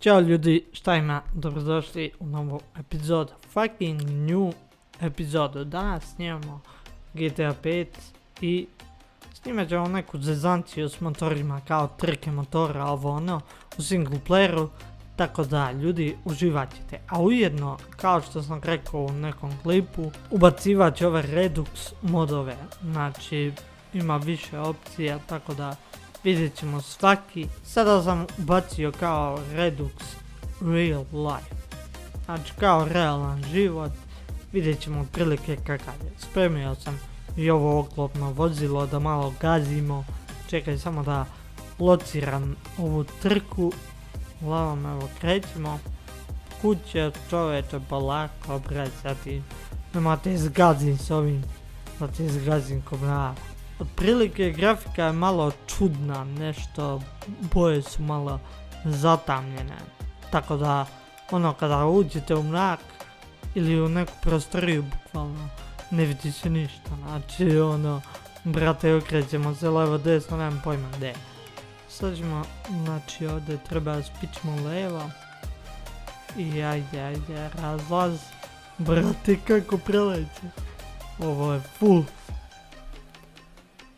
Ćao ljudi, šta ima? Dobrodošli u novu epizodu, fucking new epizodu. Danas snimamo GTA 5 i snimat ćemo neku zezanciju s motorima, kao trke motora, ovo ono, u single playeru. Tako da, ljudi, uživat ćete. A ujedno, kao što sam rekao u nekom klipu, ubacivat ću ove Redux modove. Znači, ima više opcija, tako da vidjet ćemo svaki. Sada sam ubacio kao Redux Real Life. Znači, kao realan život. Vidjet ćemo otprilike kakav je. Spremio sam i ovo oklopno vozilo da malo gazimo. Čekaj samo da lociram ovu trku. Uglavnom, evo, krećemo. Kuće, čoveče, polako, bracati. Nemate zgazim s ovim. Da te zgazim ko brava. Otprilike grafika je malo čudna, nešto, boje su malo zatamljene. Tako da, kada uđete u mrak ili u neku prostoriju, bukvalno, ne vidi se ništa. Znači, brate, okrećemo se levo, desno, nemam pojma gdje. Sad ćemo, znači, ovdje treba spičimo levo. I ajde, razlaz. Brate, kako preleće. Ovo je full.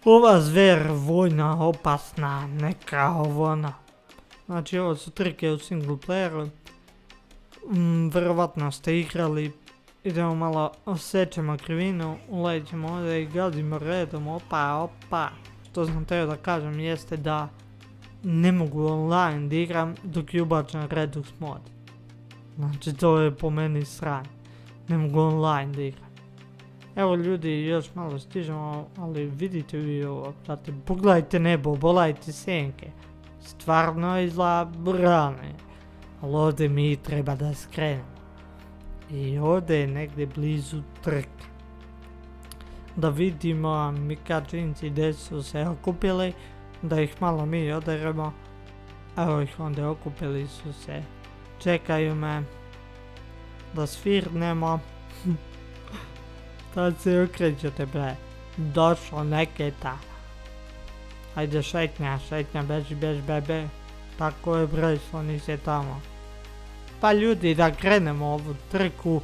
Ova zver vojna, opasna, neka ona. Znači, ovo su trke u single playeru. Verovatno ste igrali. Idemo malo, osjećamo krivinu, ulećemo ovdje i gazimo redom, opa. Što sam teo da kažem jeste da ne mogu online da igram dok je ubačen Redux mod. Znači, to je po meni sranje. Ne mogu online da igram. Evo ljudi, još malo stižemo, ali vidite vi ovo, brate, pogledajte nebo, bolajte senke. Stvarno izgleda brane. Ali ovdje mi treba da skrenemo. I ovdje je negdje blizu trka. Da vidimo mikačinci gdje su se okupili, da ih malo mi oderemo. Evo ih onda okupili su se. Čekaju me da svirnemo. Tad se okrećete, bre. Došlo neketa. Ajde šetnja, beži, bebe. Tako je, bre, sloni se tamo. Pa ljudi, da krenemo ovu trku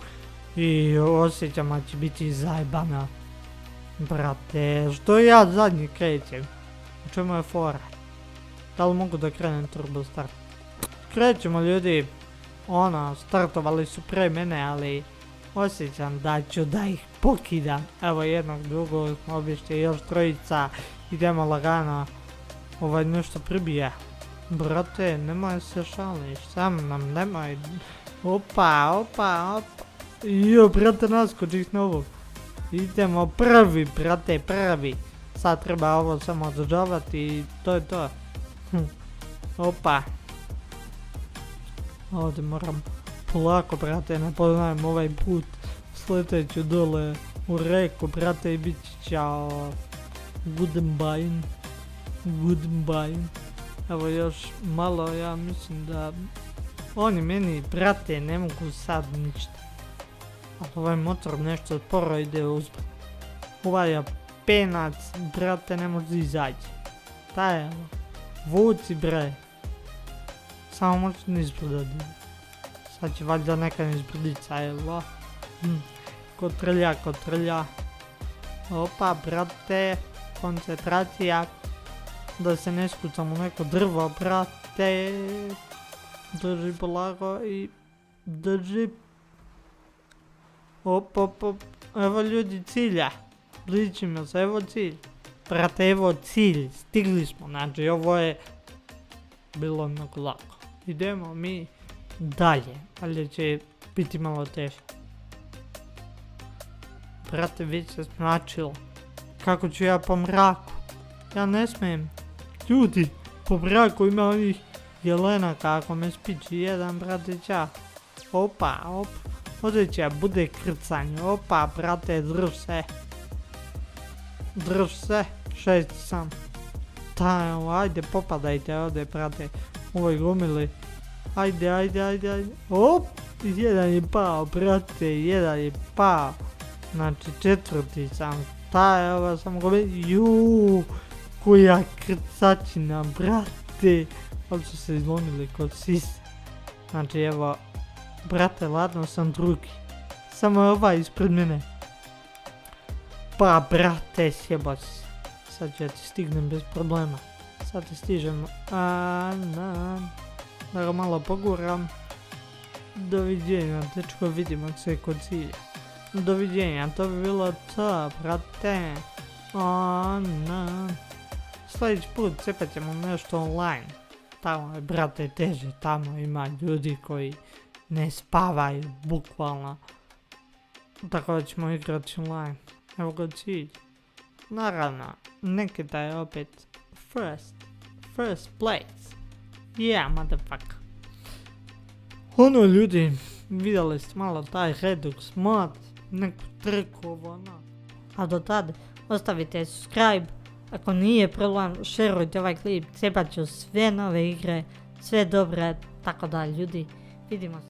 i osjećam da će biti zajebana. Brate, što ja zadnji krećem? U čemu je fora? Da li mogu da krenem turbo start? Krećemo ljudi. Startovali su pre mene, ali osjećam da ću da ih pokidam. Evo jednog drugog smo obišli, još trojica. Idemo lagano. Nešto pribija. Brate, nemoj se šališ, sam nam nemoj. Opa. Jo, brate, naskočih na ovog. Idemo prvi, brate, prvi. Sad treba ovo samo održavati i to je to. Opa. Ovdje moram polako, brate, ne poznajem ovaj put. Sleteću dole u reku, brate, i bit će čao. Goodbye. Evo još malo, ja mislim da oni meni, brate, ne mogu sad ništa. Ali ovaj motor nešto sporo ide uzbrdo. Ovaj je penac, brate, ne može izaći. Taj je, vuci, bre. Samo možeš nizbrdo. Sad će valjda neka nizbrdica, evo. Kotrlja. Opa, brate, koncentracija. Da se ne skucam u neko drvo, brate. Drži polako i drži. Op. Evo ljudi, cilja. Bližimo se, evo cilj. Brate, evo cilj. Stigli smo, znači ovo je bilo mnogo lako. Idemo mi dalje, ali će biti malo teže. Brate, već se snačilo. Kako ću ja po mraku? Ja ne smijem. Ljudi, po mraku ima ovih jelena kako me spiči jedan, brate, ča. Opa. Ovdje će bude krcanje. Opa, brate, drž se. 6 sam. Ajde, popadajte ovdje, brate. Ovoj gomili. Ajde. Op, jedan je pao, brate, Znači, 4. sam. Ovo sam gomili. Koja krcačina, brate. Ali su se izlomili kod sise. Znači evo, brate, ladno sam drugi. Samo je ovaj ispred mene. Pa brate, sjebać se. Sad ću ja ti stignem bez problema. Sad ti stižem. Da ga malo poguram. Doviđenja, dečko, vidimo se kod cilja. Doviđenja, to bi bilo to, brate. Sljedeći put cepat ćemo nešto online. Tamo je, brate, teže, tamo ima ljudi koji ne spavaju, bukvalno. Tako da ćemo igrati online. Evo ga cilj. Naravno, Nikita je opet first place. Yeah, motherfucker. Ono, ljudi, vidjeli ste malo taj Redux mod, neku triku, ono. A do tad, ostavite subscribe. Ako nije problem, šerujte ovaj klip, cepat ću sve nove igre, sve dobre, tako da ljudi, vidimo se.